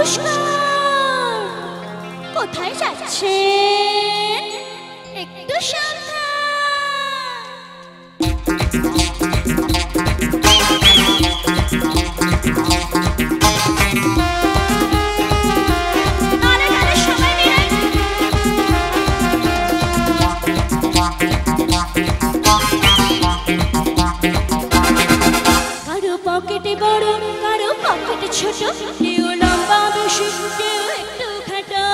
নমস্কার, কোথায় যাচ্ছেন? একটু কারো পকেটে বড়, কারো পকেটে ছোট, কেউ লম্বা বেশি, কেউ একটু খাটো।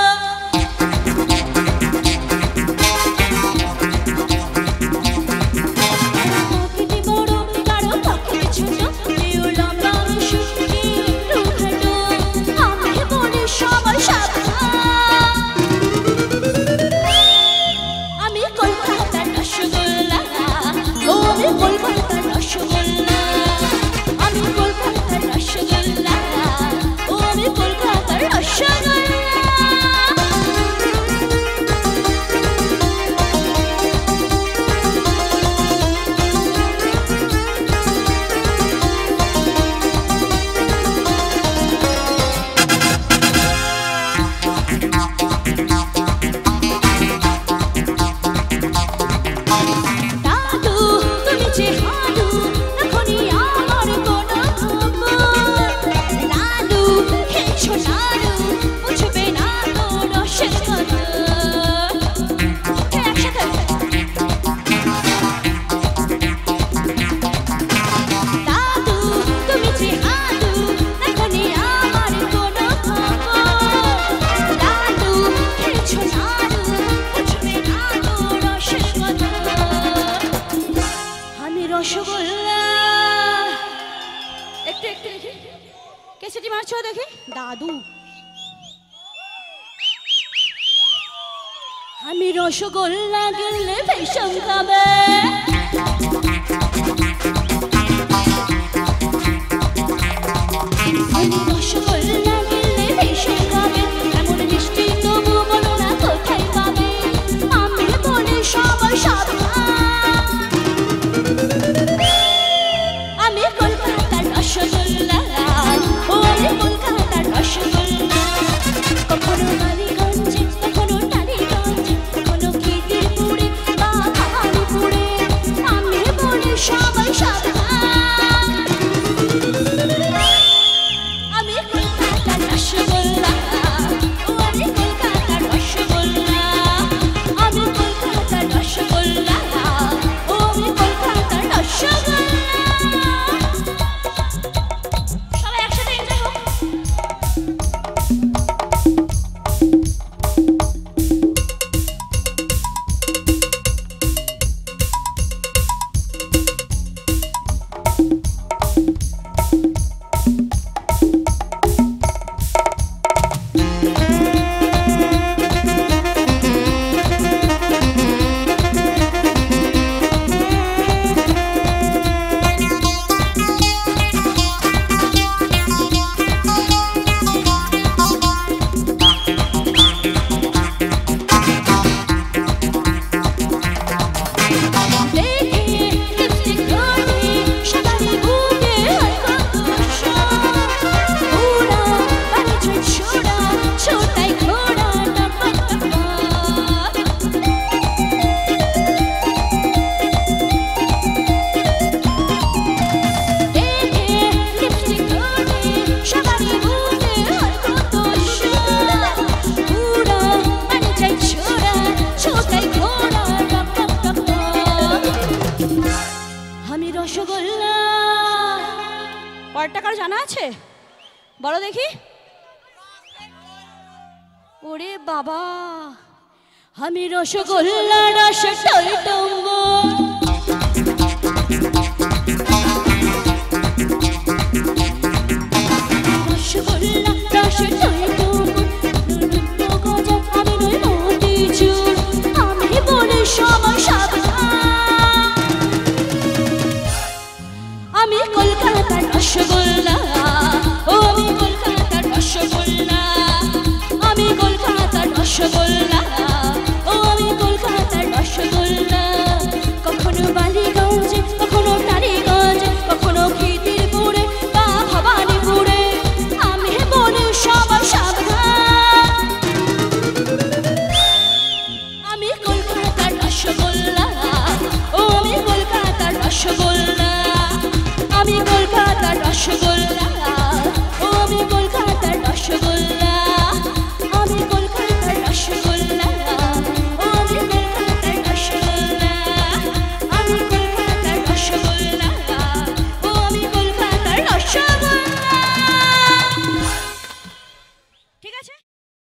পকেটে বড়, কারো পকেটে ছোট, কেউ লম্বা বেশি, কেউ একটু খাটো। আমি বলি সবাই সাবধান, আমি কলকাতার রসগোল্লা, ও আমি কলকাতার রসগোল্লা, আমি কলকাতার রসগোল্লা, ও আমি কলকাতার রসগোল্লা। দাদু তুমি যে হাদু, এখনই আমার কোনো খবর। লাডু খেয়েছো লাডু, বুঝবে না তো রসের কদর। একসাথে দাদু তুমি যে হাদু, এখনই আমার কোনো খবর। লাডু খেয়েছো লাডু, বুঝবে না তো রসের কদর। আমি রসগোল্লা, একটু একটু দেখি কেসেটি মারছো দেখি। দাদু আমি রসগোল্লা গেলে ভীষণ খাবে, আমি রসগোল্লা গেলে ভীষণ খাবে, এমন মিষ্টি তবু বলো না কোথায় পাবে। আমি বলি সবাই সাবধান, আমি কলকাতার রসগোল্লা, ও আমি কলকাতার রসগোল্লা। কখনো মানিকগঞ্জে, কখনো টালিগঞ্জে, কখনো খিদিরপুরে বা ভাগলপুরে, আমি বলি সবাই সাবধান, আমি কলকাতার রসগোল্লা, ও আমি কলকাতার রসগোল্লা, আমি কলকাতার রসগোল্লা, ও আমি কলকাতার রসগোল্লা। সবাই একসাথে এনজয় হোক। আমি রসগোল্লা কয় টাকার জানা আছে? বলো দেখি। ওরে বাবা, আমি রসগোল্লা রস টইটম্ব, রসগোল্লা রস